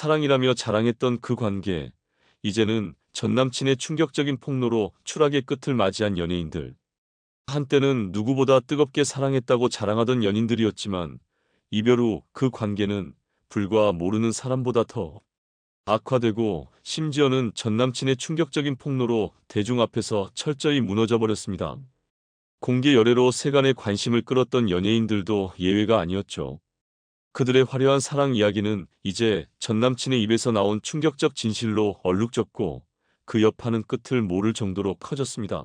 사랑이라며 자랑했던 그 관계, 이제는 전남친의 충격적인 폭로로 추락의 끝을 맞이한 연예인들. 한때는 누구보다 뜨겁게 사랑했다고 자랑하던 연인들이었지만 이별 후 그 관계는 불과 모르는 사람보다 더 악화되고, 심지어는 전남친의 충격적인 폭로로 대중 앞에서 철저히 무너져 버렸습니다. 공개 열애로 세간의 관심을 끌었던 연예인들도 예외가 아니었죠. 그들의 화려한 사랑 이야기는 이제 전남친의 입에서 나온 충격적 진실로 얼룩졌고, 그 여파는 끝을 모를 정도로 커졌습니다.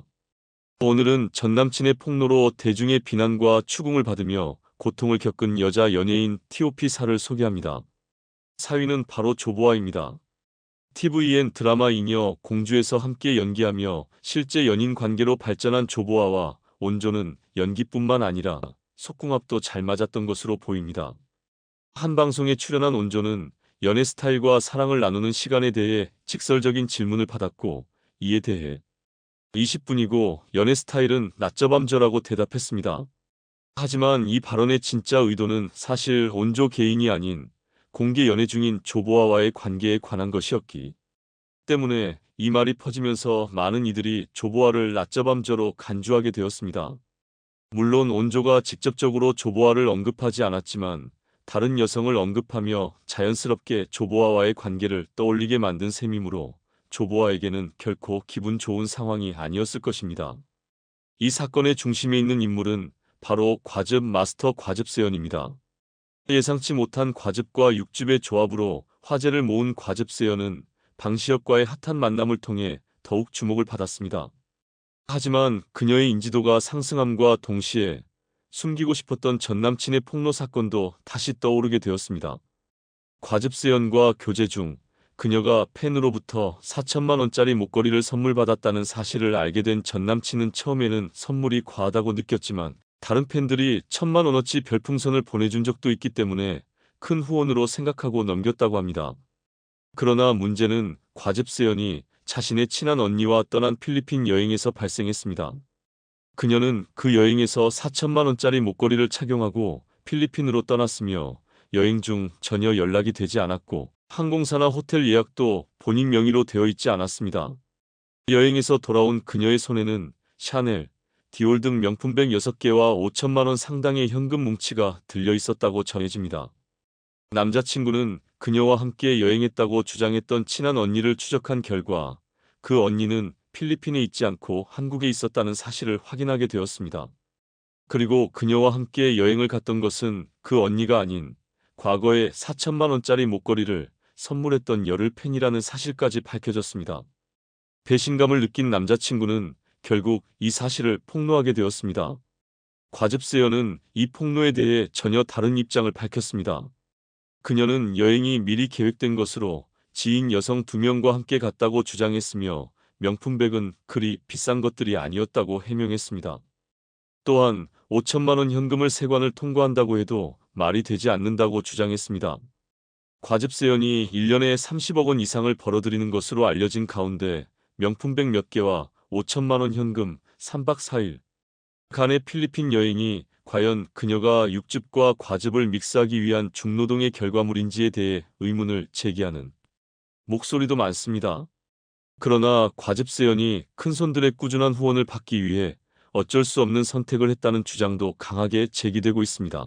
오늘은 전남친의 폭로로 대중의 비난과 추궁을 받으며 고통을 겪은 여자 연예인 TOP사를 소개합니다. 사위는 바로 조보아입니다. TVN 드라마 이녀 공주에서 함께 연기하며 실제 연인 관계로 발전한 조보아와 온조는 연기뿐만 아니라 속궁합도 잘 맞았던 것으로 보입니다. 한 방송에 출연한 온조는 연애 스타일과 사랑을 나누는 시간에 대해 직설적인 질문을 받았고, 이에 대해 20분이고 연애 스타일은 낮저밤저라고 대답했습니다. 하지만 이 발언의 진짜 의도는 사실 온조 개인이 아닌 공개 연애 중인 조보아와의 관계에 관한 것이었기 때문에 이 말이 퍼지면서 많은 이들이 조보아를 낮저밤저로 간주하게 되었습니다. 물론 온조가 직접적으로 조보아를 언급하지 않았지만 다른 여성을 언급하며 자연스럽게 조보아와의 관계를 떠올리게 만든 셈이므로 조보아에게는 결코 기분 좋은 상황이 아니었을 것입니다. 이 사건의 중심에 있는 인물은 바로 과즙 마스터 과즙세연입니다. 예상치 못한 과즙과 육즙의 조합으로 화제를 모은 과즙세연은 방시혁과의 핫한 만남을 통해 더욱 주목을 받았습니다. 하지만 그녀의 인지도가 상승함과 동시에 숨기고 싶었던 전남친의 폭로 사건도 다시 떠오르게 되었습니다. 과즙세연과 교제 중 그녀가 팬으로부터 4천만 원짜리 목걸이를 선물 받았다는 사실을 알게 된 전남친은 처음에는 선물이 과하다고 느꼈지만 다른 팬들이 1,000만 원어치 별풍선을 보내준 적도 있기 때문에 큰 후원으로 생각하고 넘겼다고 합니다. 그러나 문제는 과즙세연이 자신의 친한 언니와 떠난 필리핀 여행에서 발생했습니다. 그녀는 그 여행에서 4천만 원짜리 목걸이를 착용하고 필리핀으로 떠났으며 여행 중 전혀 연락이 되지 않았고 항공사나 호텔 예약도 본인 명의로 되어 있지 않았습니다. 여행에서 돌아온 그녀의 손에는 샤넬, 디올 등 명품백 6개와 5천만 원 상당의 현금 뭉치가 들려 있었다고 전해집니다. 남자친구는 그녀와 함께 여행했다고 주장했던 친한 언니를 추적한 결과 그 언니는 필리핀에 있지 않고 한국에 있었다는 사실을 확인하게 되었습니다. 그리고 그녀와 함께 여행을 갔던 것은 그 언니가 아닌 과거에 4천만 원짜리 목걸이를 선물했던 열흘 팬이라는 사실까지 밝혀졌습니다. 배신감을 느낀 남자친구는 결국 이 사실을 폭로하게 되었습니다. 과즙세연은 이 폭로에 대해 전혀 다른 입장을 밝혔습니다. 그녀는 여행이 미리 계획된 것으로 지인 여성 2명과 함께 갔다고 주장했으며 명품백은 그리 비싼 것들이 아니었다고 해명했습니다. 또한 5천만 원 현금을 세관을 통과한다고 해도 말이 되지 않는다고 주장했습니다. 과즙세연이 1년에 30억 원 이상을 벌어들이는 것으로 알려진 가운데 명품백 몇 개와 5천만 원 현금 3박 4일 간의 필리핀 여행이 과연 그녀가 육즙과 과즙을 믹스하기 위한 중노동의 결과물인지에 대해 의문을 제기하는 목소리도 많습니다. 그러나 과즙세연이 큰손들의 꾸준한 후원을 받기 위해 어쩔 수 없는 선택을 했다는 주장도 강하게 제기되고 있습니다.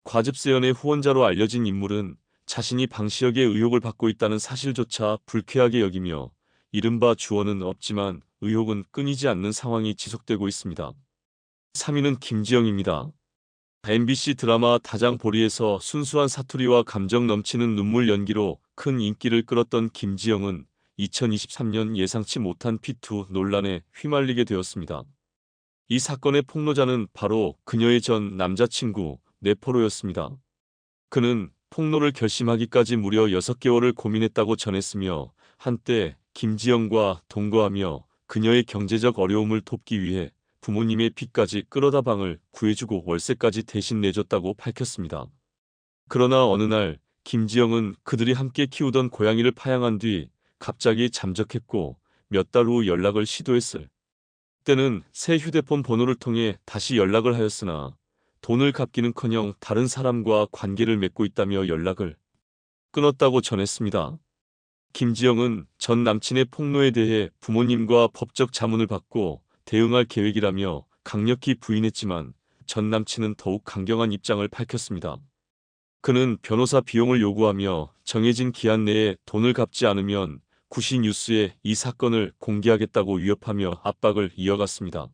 과즙세연의 후원자로 알려진 인물은 자신이 방시혁의 의혹을 받고 있다는 사실조차 불쾌하게 여기며 이른바 주어는 없지만 의혹은 끊이지 않는 상황이 지속되고 있습니다. 3위는 김지영입니다. MBC 드라마 다장보리에서 순수한 사투리와 감정 넘치는 눈물 연기로 큰 인기를 끌었던 김지영은 2023년 예상치 못한 피투 논란에 휘말리게 되었습니다. 이 사건의 폭로자는 바로 그녀의 전 남자친구 네포로였습니다. 그는 폭로를 결심하기까지 무려 6개월을 고민했다고 전했으며 한때 김지영과 동거하며 그녀의 경제적 어려움을 돕기 위해 부모님의 빚까지 끌어다 방을 구해주고 월세까지 대신 내줬다고 밝혔습니다. 그러나 어느 날 김지영은 그들이 함께 키우던 고양이를 파양한 뒤 갑자기 잠적했고 몇 달 후 연락을 시도했을 때는 새 휴대폰 번호를 통해 다시 연락을 하였으나 돈을 갚기는커녕 다른 사람과 관계를 맺고 있다며 연락을 끊었다고 전했습니다. 김지영은 전 남친의 폭로에 대해 부모님과 법적 자문을 받고 대응할 계획이라며 강력히 부인했지만 전 남친은 더욱 강경한 입장을 밝혔습니다. 그는 변호사 비용을 요구하며 정해진 기한 내에 돈을 갚지 않으면 구시 뉴스에 이 사건을 공개하겠다고 위협하며 압박을 이어갔습니다.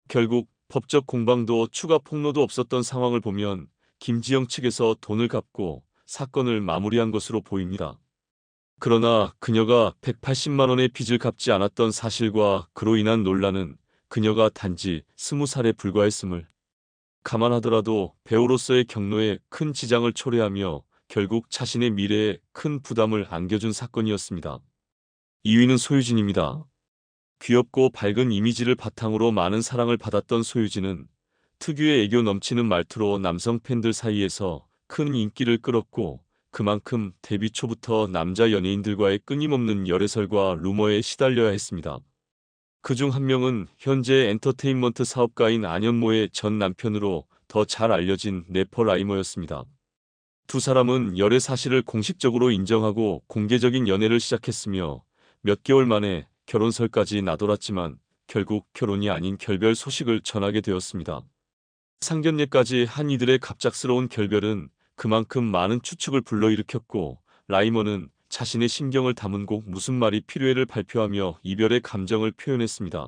결국 법적 공방도 추가 폭로도 없었던 상황을 보면 김지영 측에서 돈을 갚고 사건을 마무리한 것으로 보입니다. 그러나 그녀가 180만 원의 빚을 갚지 않았던 사실과 그로 인한 논란은 그녀가 단지 20살에 불과했음을 감안하더라도 배우로서의 경로에 큰 지장을 초래하며 결국 자신의 미래에 큰 부담을 안겨준 사건이었습니다. 2위는 소유진입니다. 귀엽고 밝은 이미지를 바탕으로 많은 사랑을 받았던 소유진은 특유의 애교 넘치는 말투로 남성 팬들 사이에서 큰 인기를 끌었고 그만큼 데뷔 초부터 남자 연예인들과의 끊임없는 열애설과 루머에 시달려야 했습니다. 그중 한 명은 현재 엔터테인먼트 사업가인 안현모의 전 남편으로 더 잘 알려진 래퍼 라이머였습니다. 두 사람은 열애 사실을 공식적으로 인정하고 공개적인 연애를 시작했으며 몇 개월 만에 결혼설까지 나돌았지만 결국 결혼이 아닌 결별 소식을 전하게 되었습니다. 상견례까지 한 이들의 갑작스러운 결별은 그만큼 많은 추측을 불러일으켰고 라이머는 자신의 심경을 담은 곡 무슨 말이 필요해를 발표하며 이별의 감정을 표현했습니다.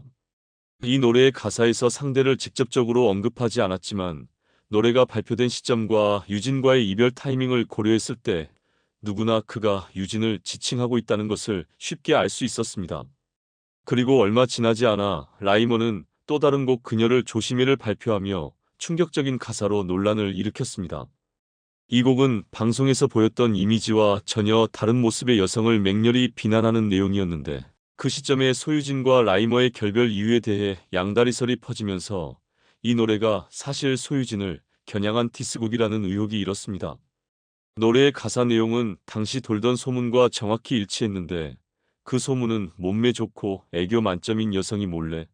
이 노래의 가사에서 상대를 직접적으로 언급하지 않았지만 노래가 발표된 시점과 유진과의 이별 타이밍을 고려했을 때 누구나 그가 유진을 지칭하고 있다는 것을 쉽게 알 수 있었습니다. 그리고 얼마 지나지 않아 라이머는 또 다른 곡 그녀를 조심해를 발표하며 충격적인 가사로 논란을 일으켰습니다. 이 곡은 방송에서 보였던 이미지와 전혀 다른 모습의 여성을 맹렬히 비난하는 내용이었는데 그 시점에 소유진과 라이머의 결별 이유에 대해 양다리설이 퍼지면서 이 노래가 사실 소유진을 겨냥한 디스곡이라는 의혹이 일었습니다. 노래의 가사 내용은 당시 돌던 소문과 정확히 일치했는데 그 소문은 몸매 좋고 애교 만점인 여성이 몰래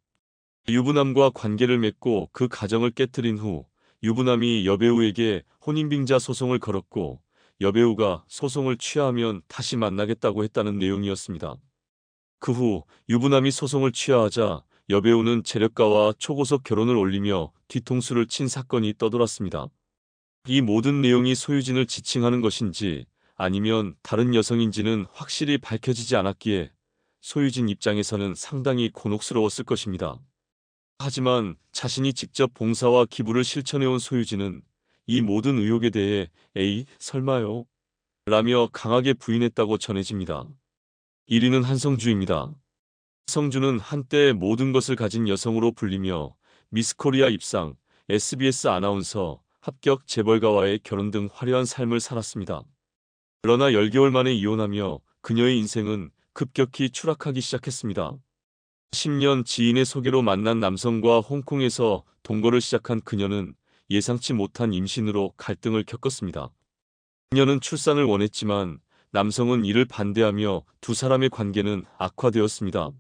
유부남과 관계를 맺고 그 가정을 깨뜨린 후 유부남이 여배우에게 혼인빙자 소송을 걸었고 여배우가 소송을 취하하면 다시 만나겠다고 했다는 내용이었습니다. 그 후 유부남이 소송을 취하하자 여배우는 재력가와 초고속 결혼을 올리며 뒤통수를 친 사건이 떠돌았습니다. 이 모든 내용이 소유진을 지칭하는 것인지 아니면 다른 여성인지는 확실히 밝혀지지 않았기에 소유진 입장에서는 상당히 곤혹스러웠을 것입니다. 하지만 자신이 직접 봉사와 기부를 실천해온 소유진은 이 모든 의혹에 대해 에이, 설마요? 라며 강하게 부인했다고 전해집니다. 1위는 한성주입니다. 성주는 한때 모든 것을 가진 여성으로 불리며 미스코리아 입상, SBS 아나운서, 합격 재벌가와의 결혼 등 화려한 삶을 살았습니다. 그러나 10개월 만에 이혼하며 그녀의 인생은 급격히 추락하기 시작했습니다. 10년 지인의 소개로 만난 남성과 홍콩에서 동거를 시작한 그녀는 예상치 못한 임신으로 갈등을 겪었습니다. 그녀는 출산을 원했지만 남성은 이를 반대하며 두 사람의 관계는 악화되었습니다.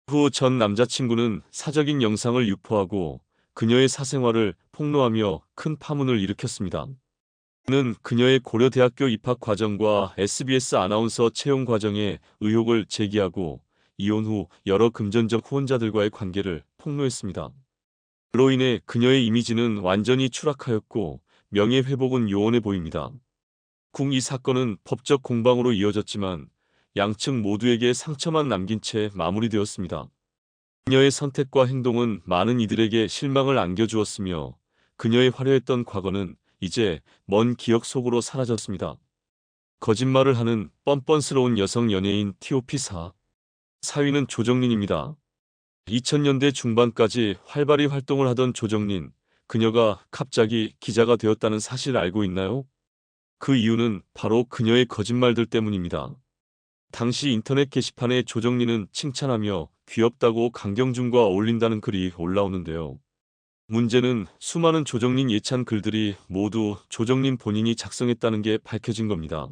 후 전 남자친구는 사적인 영상을 유포하고 그녀의 사생활을 폭로하며 큰 파문을 일으켰습니다. 그는 그녀의 고려대학교 입학 과정과 SBS 아나운서 채용 과정에 의혹을 제기하고 이혼 후 여러 금전적 후원자들과의 관계를 폭로했습니다. 그로 인해 그녀의 이미지는 완전히 추락하였고 명예회복은 요원해 보입니다. 이 사건은 법적 공방으로 이어졌지만 양측 모두에게 상처만 남긴 채 마무리되었습니다. 그녀의 선택과 행동은 많은 이들에게 실망을 안겨주었으며 그녀의 화려했던 과거는 이제 먼 기억 속으로 사라졌습니다. 거짓말을 하는 뻔뻔스러운 여성 연예인 T.O.P. 4위는 조정린입니다. 2000년대 중반까지 활발히 활동을 하던 조정린, 그녀가 갑자기 기자가 되었다는 사실을 알고 있나요? 그 이유는 바로 그녀의 거짓말들 때문입니다. 당시 인터넷 게시판에 조정린은 칭찬하며 귀엽다고 강경준과 어울린다는 글이 올라오는데요. 문제는 수많은 조정린 예찬 글들이 모두 조정린 본인이 작성했다는 게 밝혀진 겁니다.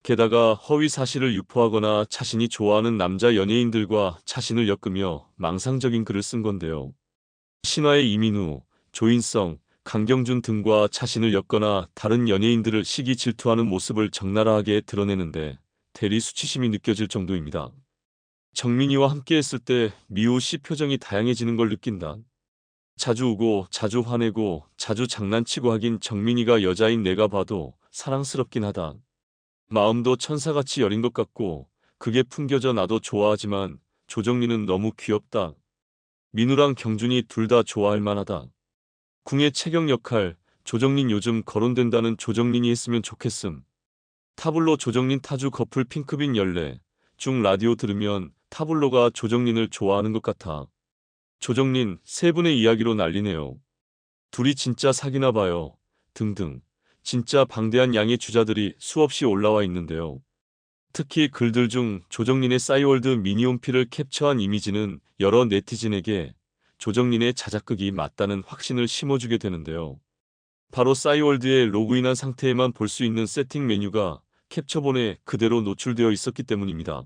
게다가 허위 사실을 유포하거나 자신이 좋아하는 남자 연예인들과 자신을 엮으며 망상적인 글을 쓴 건데요. 신화의 이민우, 조인성, 강경준 등과 자신을 엮거나 다른 연예인들을 시기 질투하는 모습을 적나라하게 드러내는데 대리 수치심이 느껴질 정도입니다. 정민이와 함께했을 때 미호 씨 표정이 다양해지는 걸 느낀다. 자주 우고 자주 화내고 자주 장난치고 하긴 정민이가 여자인 내가 봐도 사랑스럽긴 하다. 마음도 천사같이 여린 것 같고 그게 풍겨져 나도 좋아하지만 조정민은 너무 귀엽다. 민우랑 경준이 둘 다 좋아할 만하다. 궁의 채경 역할 조정민 요즘 거론된다는 조정민이 했으면 좋겠음. 타블로 조정민 타주 커플 핑크빈 열례 중 라디오 들으면 타블로가 조정민을 좋아하는 것 같아. 조정민 세 분의 이야기로 난리네요. 둘이 진짜 사귀나 봐요. 등등. 진짜 방대한 양의 주자들이 수없이 올라와 있는데요. 특히 글들 중 조정민의 싸이월드 미니홈피를 캡처한 이미지는 여러 네티즌에게 조정민의 자작극이 맞다는 확신을 심어주게 되는데요. 바로 싸이월드에 로그인한 상태에만 볼 수 있는 세팅 메뉴가 캡처본에 그대로 노출되어 있었기 때문입니다.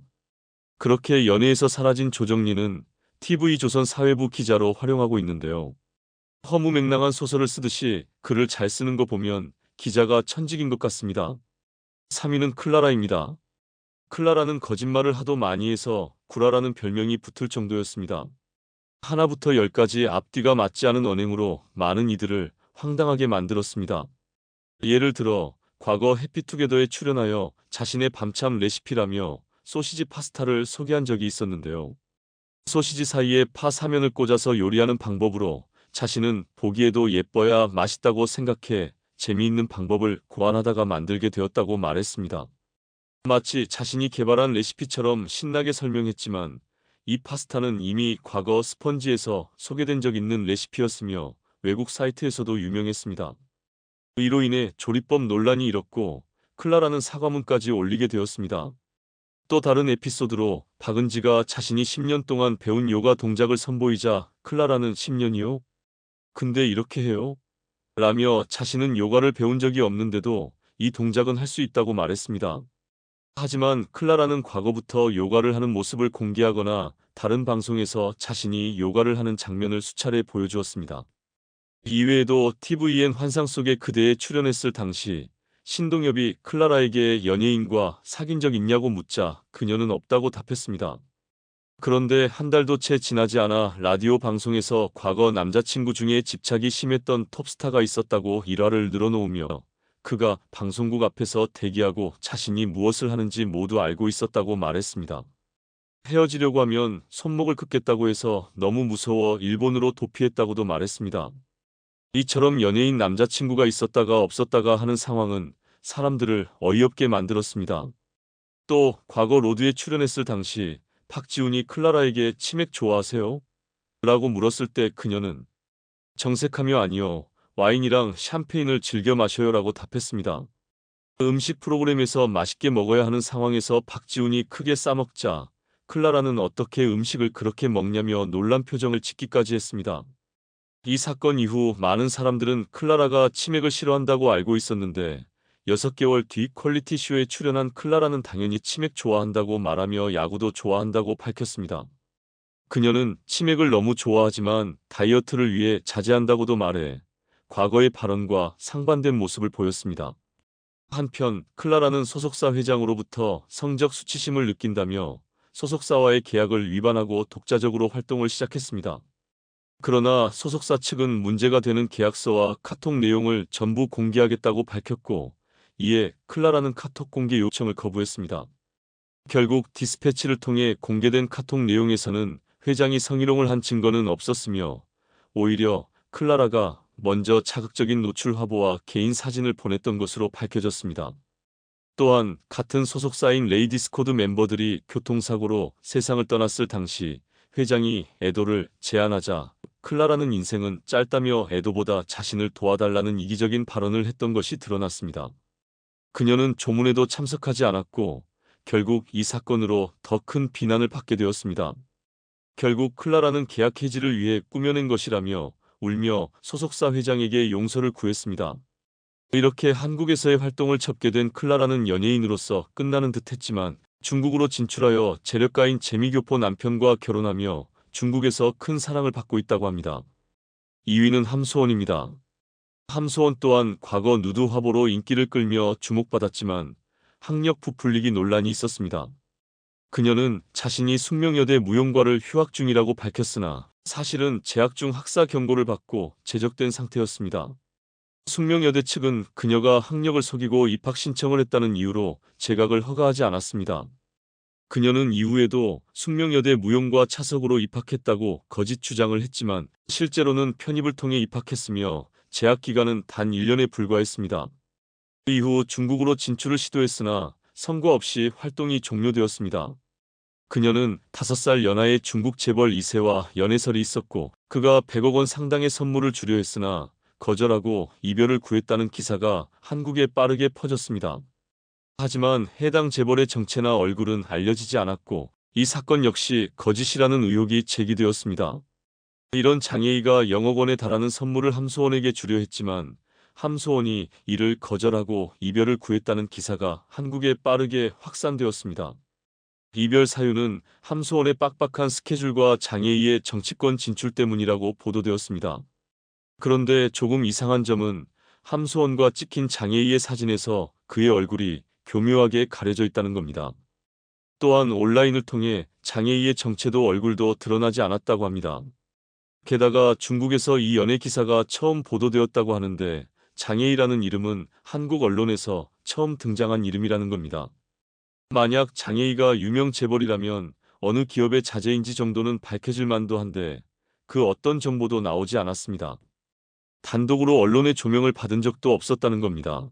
그렇게 연예에서 사라진 조정민은 TV조선 사회부 기자로 활용하고 있는데요. 허무맹랑한 소설을 쓰듯이 글을 잘 쓰는 거 보면 기자가 천직인 것 같습니다. 3위는 클라라입니다. 클라라는 거짓말을 하도 많이 해서 구라라는 별명이 붙을 정도였습니다. 하나부터 열까지 앞뒤가 맞지 않은 언행으로 많은 이들을 황당하게 만들었습니다. 예를 들어 과거 해피투게더에 출연하여 자신의 밤참 레시피라며 소시지 파스타를 소개한 적이 있었는데요. 소시지 사이에 파 사면을 꽂아서 요리하는 방법으로 자신은 보기에도 예뻐야 맛있다고 생각해 재미있는 방법을 고안하다가 만들게 되었다고 말했습니다. 마치 자신이 개발한 레시피처럼 신나게 설명했지만 이 파스타는 이미 과거 스펀지에서 소개된 적 있는 레시피였으며 외국 사이트에서도 유명했습니다. 이로 인해 조리법 논란이 일었고 클라라는 사과문까지 올리게 되었습니다. 또 다른 에피소드로 박은지가 자신이 10년 동안 배운 요가 동작을 선보이자 클라라는 10년이요? 근데 이렇게 해요? 라며 자신은 요가를 배운 적이 없는데도 이 동작은 할 수 있다고 말했습니다. 하지만 클라라는 과거부터 요가를 하는 모습을 공개하거나 다른 방송에서 자신이 요가를 하는 장면을 수차례 보여주었습니다. 이외에도 TVN 환상 속의 그대에 출연했을 당시 신동엽이 클라라에게 연예인과 사귄 적 있냐고 묻자 그녀는 없다고 답했습니다. 그런데 한 달도 채 지나지 않아 라디오 방송에서 과거 남자친구 중에 집착이 심했던 톱스타가 있었다고 일화를 늘어놓으며 그가 방송국 앞에서 대기하고 자신이 무엇을 하는지 모두 알고 있었다고 말했습니다. 헤어지려고 하면 손목을 끊겠다고 해서 너무 무서워 일본으로 도피했다고도 말했습니다. 이처럼 연예인 남자친구가 있었다가 없었다가 하는 상황은 사람들을 어이없게 만들었습니다. 또 과거 로드에 출연했을 당시 박지훈이 클라라에게 치맥 좋아하세요? 라고 물었을 때 그녀는 정색하며 아니요. 와인이랑 샴페인을 즐겨 마셔요 라고 답했습니다. 음식 프로그램에서 맛있게 먹어야 하는 상황에서 박지훈이 크게 싸먹자 클라라는 어떻게 음식을 그렇게 먹냐며 놀란 표정을 짓기까지 했습니다. 이 사건 이후 많은 사람들은 클라라가 치맥을 싫어한다고 알고 있었는데 6개월 뒤 퀄리티쇼에 출연한 클라라는 당연히 치맥 좋아한다고 말하며 야구도 좋아한다고 밝혔습니다. 그녀는 치맥을 너무 좋아하지만 다이어트를 위해 자제한다고도 말해 과거의 발언과 상반된 모습을 보였습니다. 한편 클라라는 소속사 회장으로부터 성적 수치심을 느낀다며 소속사와의 계약을 위반하고 독자적으로 활동을 시작했습니다. 그러나 소속사 측은 문제가 되는 계약서와 카톡 내용을 전부 공개하겠다고 밝혔고 이에 클라라는 카톡 공개 요청을 거부했습니다. 결국 디스패치를 통해 공개된 카톡 내용에서는 회장이 성희롱을 한 증거는 없었으며 오히려 클라라가 먼저 자극적인 노출 화보와 개인 사진을 보냈던 것으로 밝혀졌습니다. 또한 같은 소속사인 레이디스코드 멤버들이 교통사고로 세상을 떠났을 당시 회장이 애도를 제안하자 클라라는 인생은 짧다며 애도보다 자신을 도와달라는 이기적인 발언을 했던 것이 드러났습니다. 그녀는 조문에도 참석하지 않았고 결국 이 사건으로 더 큰 비난을 받게 되었습니다. 결국 클라라는 계약 해지를 위해 꾸며낸 것이라며 울며 소속사 회장에게 용서를 구했습니다. 이렇게 한국에서의 활동을 접게 된 클라라는 연예인으로서 끝나는 듯 했지만 중국으로 진출하여 재력가인 재미교포 남편과 결혼하며 중국에서 큰 사랑을 받고 있다고 합니다. 2위는 함소원입니다. 함소원 또한 과거 누드 화보로 인기를 끌며 주목받았지만 학력 부풀리기 논란이 있었습니다. 그녀는 자신이 숙명여대 무용과를 휴학 중이라고 밝혔으나 사실은 재학 중 학사 경고를 받고 제적된 상태였습니다. 숙명여대 측은 그녀가 학력을 속이고 입학 신청을 했다는 이유로 재각을 허가하지 않았습니다. 그녀는 이후에도 숙명여대 무용과 차석으로 입학했다고 거짓 주장을 했지만 실제로는 편입을 통해 입학했으며 재학 기간은 단 1년에 불과했습니다. 그 이후 중국으로 진출을 시도했으나 성과 없이 활동이 종료되었습니다. 그녀는 5살 연하의 중국 재벌 2세와 연애설이 있었고 그가 100억 원 상당의 선물을 주려 했으나 거절하고 이별을 구했다는 기사가 한국에 빠르게 퍼졌습니다. 하지만 해당 재벌의 정체나 얼굴은 알려지지 않았고 이 사건 역시 거짓이라는 의혹이 제기되었습니다. 이런 장애희가 영억 원에 달하는 선물을 함소원에게 주려 했지만 함소원이 이를 거절하고 이별을 구했다는 기사가 한국에 빠르게 확산되었습니다. 이별 사유는 함소원의 빡빡한 스케줄과 장애희의 정치권 진출 때문이라고 보도되었습니다. 그런데 조금 이상한 점은 함소원과 찍힌 장애희의 사진에서 그의 얼굴이 교묘하게 가려져 있다는 겁니다. 또한 온라인을 통해 장애희의 정체도 얼굴도 드러나지 않았다고 합니다. 게다가 중국에서 이 연애 기사가 처음 보도되었다고 하는데 장애희라는 이름은 한국 언론에서 처음 등장한 이름이라는 겁니다. 만약 장애희가 유명 재벌이라면 어느 기업의 자제인지 정도는 밝혀질 만도 한데 그 어떤 정보도 나오지 않았습니다. 단독으로 언론의 조명을 받은 적도 없었다는 겁니다.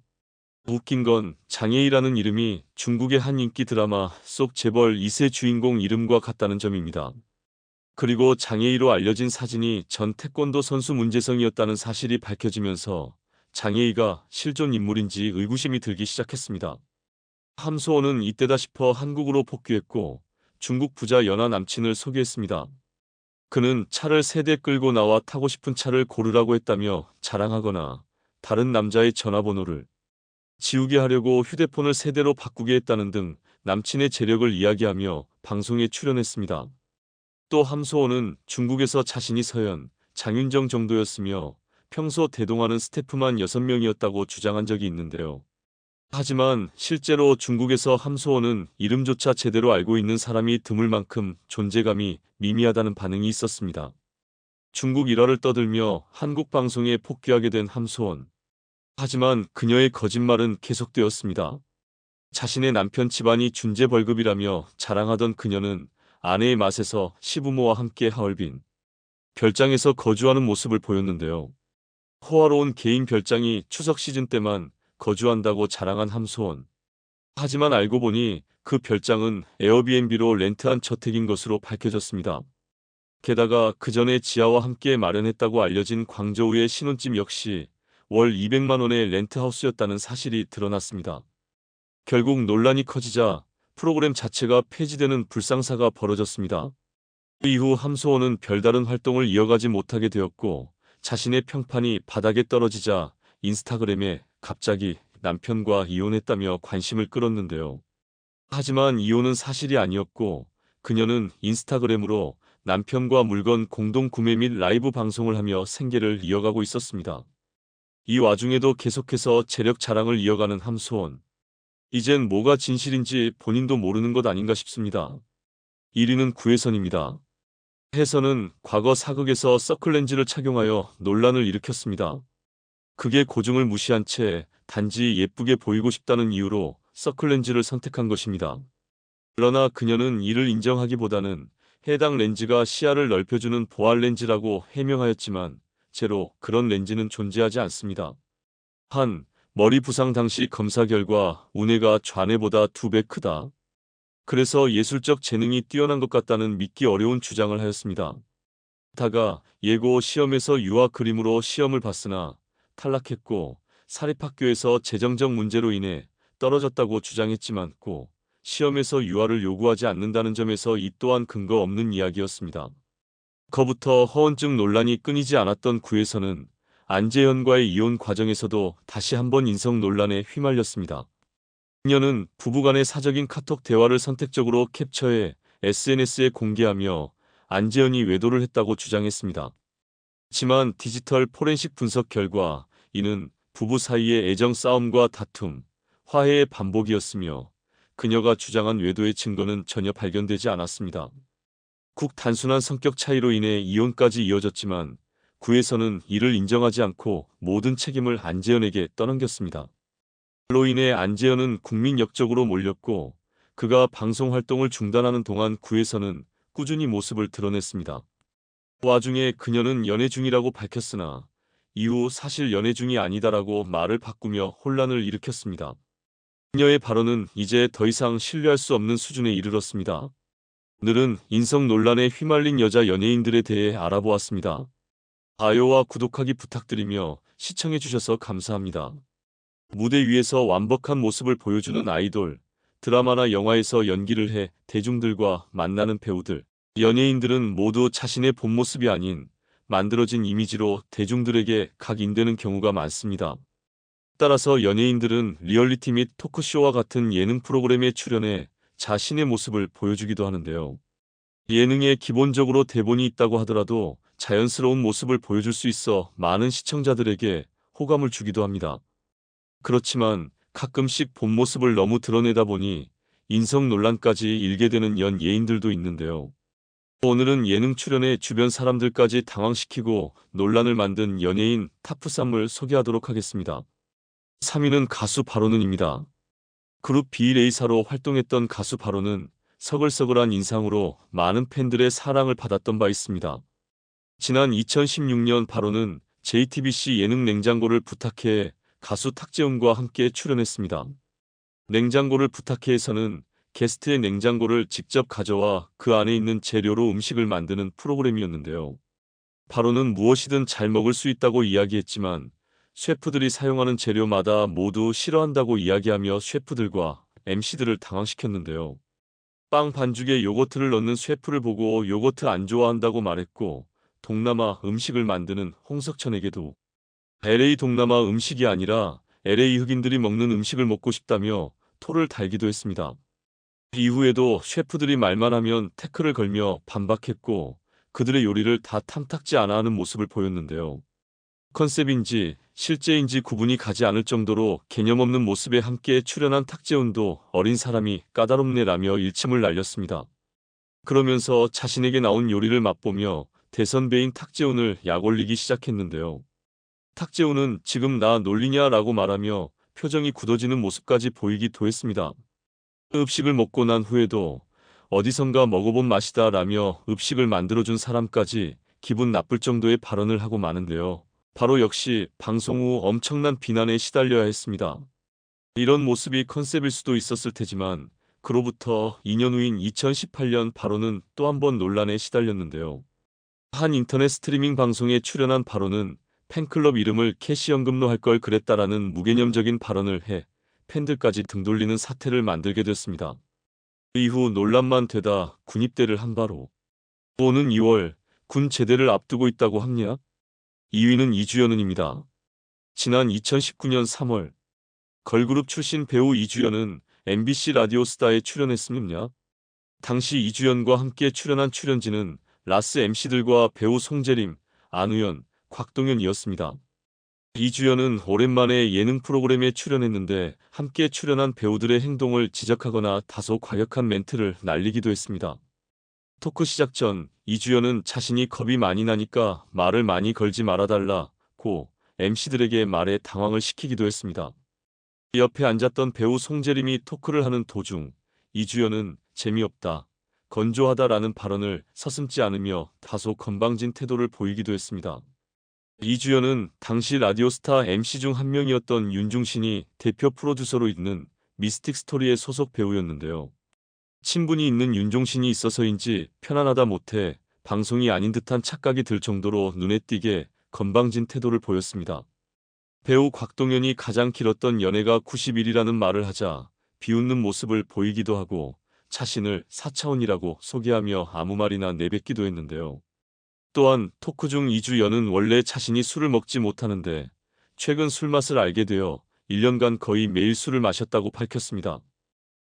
웃긴 건 장애희라는 이름이 중국의 한 인기 드라마 속 재벌 2세 주인공 이름과 같다는 점입니다. 그리고 장애희로 알려진 사진이 전 태권도 선수 문재성이었다는 사실이 밝혀지면서 장애희가 실존 인물인지 의구심이 들기 시작했습니다. 함소원은 이때다 싶어 한국으로 복귀했고 중국 부자 연하 남친을 소개했습니다. 그는 차를 3대 끌고 나와 타고 싶은 차를 고르라고 했다며 자랑하거나 다른 남자의 전화번호를 지우게 하려고 휴대폰을 3대로 바꾸게 했다는 등 남친의 재력을 이야기하며 방송에 출연했습니다. 또 함소원은 중국에서 자신이 서현, 장윤정 정도였으며 평소 대동하는 스태프만 6명이었다고 주장한 적이 있는데요. 하지만 실제로 중국에서 함소원은 이름조차 제대로 알고 있는 사람이 드물 만큼 존재감이 미미하다는 반응이 있었습니다. 중국 일화를 떠들며 한국 방송에 복귀하게 된 함소원. 하지만 그녀의 거짓말은 계속되었습니다. 자신의 남편 집안이 준재벌급이라며 자랑하던 그녀는 아내의 맛에서 시부모와 함께 하얼빈 별장에서 거주하는 모습을 보였는데요. 호화로운 개인 별장이 추석 시즌 때만 거주한다고 자랑한 함소원. 하지만 알고 보니 그 별장은 에어비앤비로 렌트한 저택인 것으로 밝혀졌습니다. 게다가 그 전에 지아와 함께 마련했다고 알려진 광저우의 신혼집 역시 월 200만 원의 렌트하우스였다는 사실이 드러났습니다. 결국 논란이 커지자 프로그램 자체가 폐지되는 불상사가 벌어졌습니다. 그 이후 함소원은 별다른 활동을 이어가지 못하게 되었고 자신의 평판이 바닥에 떨어지자 인스타그램에 갑자기 남편과 이혼했다며 관심을 끌었는데요. 하지만 이혼은 사실이 아니었고 그녀는 인스타그램으로 남편과 물건 공동 구매 및 라이브 방송을 하며 생계를 이어가고 있었습니다. 이 와중에도 계속해서 재력 자랑을 이어가는 함소원. 이젠 뭐가 진실인지 본인도 모르는 것 아닌가 싶습니다. 1위는 구혜선입니다. 혜선은 과거 사극에서 서클렌즈를 착용하여 논란을 일으켰습니다. 극의 고증을 무시한 채 단지 예쁘게 보이고 싶다는 이유로 서클렌즈를 선택한 것입니다. 그러나 그녀는 이를 인정하기보다는 해당 렌즈가 시야를 넓혀주는 보안 렌즈라고 해명하였지만 제로 그런 렌즈는 존재하지 않습니다. 한, 머리 부상 당시 검사 결과 운해가 좌뇌보다 2배 크다. 그래서 예술적 재능이 뛰어난 것 같다는 믿기 어려운 주장을 하였습니다. 다가 예고 시험에서 유아 그림으로 시험을 봤으나 탈락했고 사립학교에서 재정적 문제로 인해 떨어졌다고 주장했지만 고 시험에서 유아를 요구하지 않는다는 점에서 이 또한 근거 없는 이야기였습니다. 거부터 허언증 논란이 끊이지 않았던 구혜선은 안재현과의 이혼 과정에서도 다시 한번 인성 논란에 휘말렸습니다. 그녀는 부부간의 사적인 카톡 대화를 선택적으로 캡처해 SNS에 공개하며 안재현이 외도를 했다고 주장했습니다. 하지만 디지털 포렌식 분석 결과 이는 부부 사이의 애정 싸움과 다툼, 화해의 반복이었으며 그녀가 주장한 외도의 증거는 전혀 발견되지 않았습니다. 국 단순한 성격 차이로 인해 이혼까지 이어졌지만 구에서는 이를 인정하지 않고 모든 책임을 안재현에게 떠넘겼습니다. 로 인해 안재현은 국민 역적으로 몰렸고 그가 방송 활동을 중단하는 동안 구에서는 꾸준히 모습을 드러냈습니다. 와중에 그녀는 연애 중이라고 밝혔으나 이후 사실 연애 중이 아니다라고 말을 바꾸며 혼란을 일으켰습니다. 그녀의 발언은 이제 더 이상 신뢰할 수 없는 수준에 이르렀습니다. 오늘은 인성 논란에 휘말린 여자 연예인들에 대해 알아보았습니다. 좋아요와 구독하기 부탁드리며 시청해주셔서 감사합니다. 무대 위에서 완벽한 모습을 보여주는 아이돌, 드라마나 영화에서 연기를 해 대중들과 만나는 배우들, 연예인들은 모두 자신의 본 모습이 아닌 만들어진 이미지로 대중들에게 각인되는 경우가 많습니다. 따라서 연예인들은 리얼리티 및 토크쇼와 같은 예능 프로그램에 출연해 자신의 모습을 보여주기도 하는데요. 예능에 기본적으로 대본이 있다고 하더라도 자연스러운 모습을 보여줄 수 있어 많은 시청자들에게 호감을 주기도 합니다. 그렇지만 가끔씩 본 모습을 너무 드러내다 보니 인성 논란까지 일게 되는 연예인들도 있는데요. 오늘은 예능 출연에 주변 사람들까지 당황시키고 논란을 만든 연예인 탑3을 소개하도록 하겠습니다. 3위는 가수 바로는입니다. 그룹 비레이사로 활동했던 가수 바로는 서글서글한 인상으로 많은 팬들의 사랑을 받았던 바 있습니다. 지난 2016년 바로는 JTBC 예능 냉장고를 부탁해 가수 탁재훈과 함께 출연했습니다. 냉장고를 부탁해에서는 게스트의 냉장고를 직접 가져와 그 안에 있는 재료로 음식을 만드는 프로그램이었는데요. 바로는 무엇이든 잘 먹을 수 있다고 이야기했지만 셰프들이 사용하는 재료마다 모두 싫어한다고 이야기하며 셰프들과 MC들을 당황시켰는데요. 빵 반죽에 요거트를 넣는 셰프를 보고 요거트 안 좋아한다고 말했고 동남아 음식을 만드는 홍석천에게도 LA 동남아 음식이 아니라 LA 흑인들이 먹는 음식을 먹고 싶다며 토를 달기도 했습니다. 이후에도 셰프들이 말만 하면 태클을 걸며 반박했고 그들의 요리를 다 탐탁지 않아 하는 모습을 보였는데요. 컨셉인지 실제인지 구분이 가지 않을 정도로 개념 없는 모습에 함께 출연한 탁재훈도 어린 사람이 까다롭네라며 일침을 날렸습니다. 그러면서 자신에게 나온 요리를 맛보며 대선배인 탁재훈을 약올리기 시작했는데요. 탁재훈은 지금 나 놀리냐라고 말하며 표정이 굳어지는 모습까지 보이기도 했습니다. 읍식을 먹고 난 후에도 어디선가 먹어본 맛이다 라며 읍식을 만들어준 사람까지 기분 나쁠 정도의 발언을 하고 마는데요. 바로 역시 방송 후 엄청난 비난에 시달려야 했습니다. 이런 모습이 컨셉일 수도 있었을 테지만 그로부터 2년 후인 2018년 바로는 또 한 번 논란에 시달렸는데요. 한 인터넷 스트리밍 방송에 출연한 바로는 팬클럽 이름을 캐시연금로 할 걸 그랬다라는 무개념적인 발언을 해 팬들까지 등 돌리는 사태를 만들게 됐습니다. 이후 논란만 되다 군입대를 한 바로. 오는 2월 군 제대를 앞두고 있다고 합니다. 2위는 이주연은입니다. 지난 2019년 3월 걸그룹 출신 배우 이주연은 MBC 라디오스타에 출연했습니다. 당시 이주연과 함께 출연한 출연진은 라스 MC들과 배우 송재림, 안우현, 곽동현이었습니다. 이주연은 오랜만에 예능 프로그램에 출연했는데 함께 출연한 배우들의 행동을 지적하거나 다소 과격한 멘트를 날리기도 했습니다. 토크 시작 전 이주연은 자신이 겁이 많이 나니까 말을 많이 걸지 말아달라고 MC들에게 말해 당황을 시키기도 했습니다. 옆에 앉았던 배우 송재림이 토크를 하는 도중 이주연은 재미없다, 건조하다라는 발언을 서슴지 않으며 다소 건방진 태도를 보이기도 했습니다. 이주연은 당시 라디오스타 MC 중 한 명이었던 윤중신이 대표 프로듀서로 있는 미스틱 스토리의 소속 배우였는데요. 친분이 있는 윤종신이 있어서인지 편안하다 못해 방송이 아닌 듯한 착각이 들 정도로 눈에 띄게 건방진 태도를 보였습니다. 배우 곽동현이 가장 길었던 연애가 90일이라는 말을 하자 비웃는 모습을 보이기도 하고 자신을 4차원이라고 소개하며 아무 말이나 내뱉기도 했는데요. 또한 토크 중 이주연은 원래 자신이 술을 먹지 못하는데 최근 술맛을 알게 되어 1년간 거의 매일 술을 마셨다고 밝혔습니다.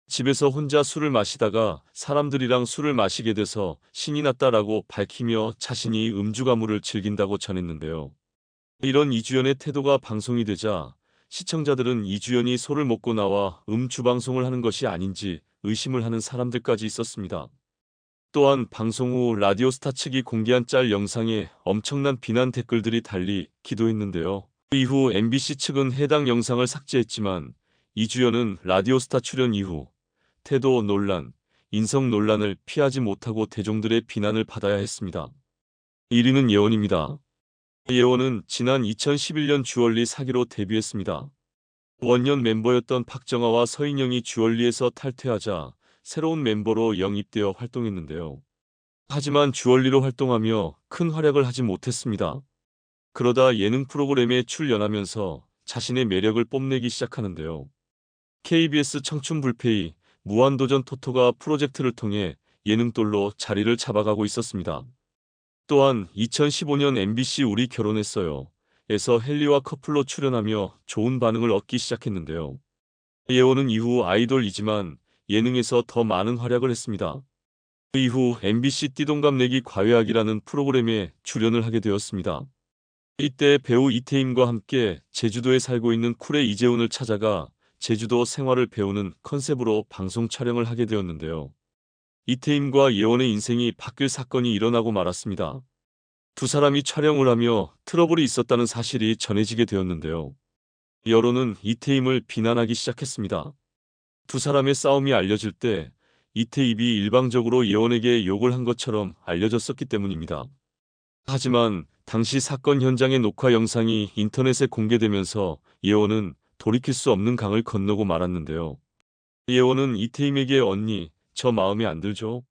집에서 혼자 술을 마시다가 사람들이랑 술을 마시게 돼서 신이 났다라고 밝히며 자신이 음주 가무를 즐긴다고 전했는데요. 이런 이주연의 태도가 방송이 되자 시청자들은 이주연이 소를 먹고 나와 주방송을 하는 것이 아닌지 의심을 하는 사람들까지 있었습니다. 또한 방송 후 라디오스타 측이 공개한 짤 영상에 엄청난 비난 댓글들이 달리 기도했는데요. 그 이후 MBC 측은 해당 영상을 삭제했지만 이주연은 라디오스타 출연 이후 태도 논란, 인성 논란을 피하지 못하고 대중들의 비난을 받아야 했습니다. 1위는 예원입니다. 예원은 지난 2011년 주얼리 사기로 데뷔했습니다. 원년 멤버였던 박정아와 서인영이 주얼리에서 탈퇴하자 새로운 멤버로 영입되어 활동했는데요. 하지만 주얼리로 활동하며 큰 활약을 하지 못했습니다. 그러다 예능 프로그램에 출연하면서 자신의 매력을 뽐내기 시작하는데요. KBS 청춘 불페이, 무한도전 토토가 프로젝트를 통해 예능돌로 자리를 잡아가고 있었습니다. 또한 2015년 MBC 우리 결혼했어요 에서 헨리와 커플로 출연하며 좋은 반응을 얻기 시작했는데요. 예원은 이후 아이돌이지만 예능에서 더 많은 활약을 했습니다. 그 이후 MBC 띠동갑 내기 과외하기라는 프로그램에 출연을 하게 되었습니다. 이때 배우 이태임과 함께 제주도에 살고 있는 쿨의 이재훈을 찾아가 제주도 생활을 배우는 컨셉으로 방송 촬영을 하게 되었는데요. 이태임과 예원의 인생이 바뀔 사건이 일어나고 말았습니다. 두 사람이 촬영을 하며 트러블이 있었다는 사실이 전해지게 되었는데요. 여론은 이태임을 비난하기 시작했습니다. 두 사람의 싸움이 알려질 때 이태임이 일방적으로 예원에게 욕을 한 것처럼 알려졌었기 때문입니다. 하지만 당시 사건 현장의 녹화 영상이 인터넷에 공개되면서 예원은 돌이킬 수 없는 강을 건너고 말았는데요. 예원은 이태임에게 언니, 저 마음에 안 들죠?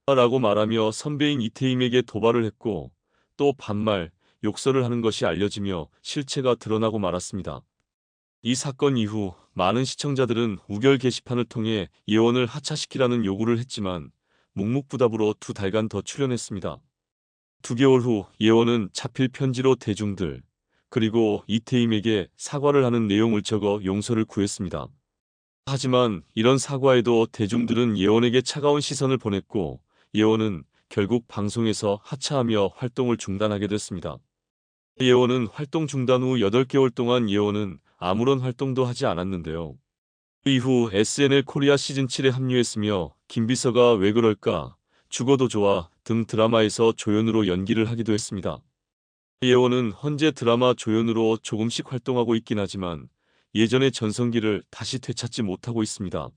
라고 말하며 선배인 이태임에게 도발을 했고 또 반말, 욕설을 하는 것이 알려지며 실체가 드러나고 말았습니다. 이 사건 이후 많은 시청자들은 우결 게시판을 통해 예원을 하차시키라는 요구를 했지만 묵묵부답으로 2달간 더 출연했습니다. 2개월 후 예원은 자필 편지로 대중들 그리고 이태임에게 사과를 하는 내용을 적어 용서를 구했습니다. 하지만 이런 사과에도 대중들은 예원에게 차가운 시선을 보냈고 예원은 결국 방송에서 하차하며 활동을 중단하게 됐습니다. 예원은 활동 중단 후 8개월 동안 예원은 아무런 활동도 하지 않았는데요. 그 이후 SNL 코리아 시즌7에 합류했으며 김비서가 왜 그럴까, 죽어도 좋아 등 드라마에서 조연으로 연기를 하기도 했습니다. 예원은 현재 드라마 조연으로 조금씩 활동하고 있긴 하지만 예전의 전성기를 다시 되찾지 못하고 있습니다.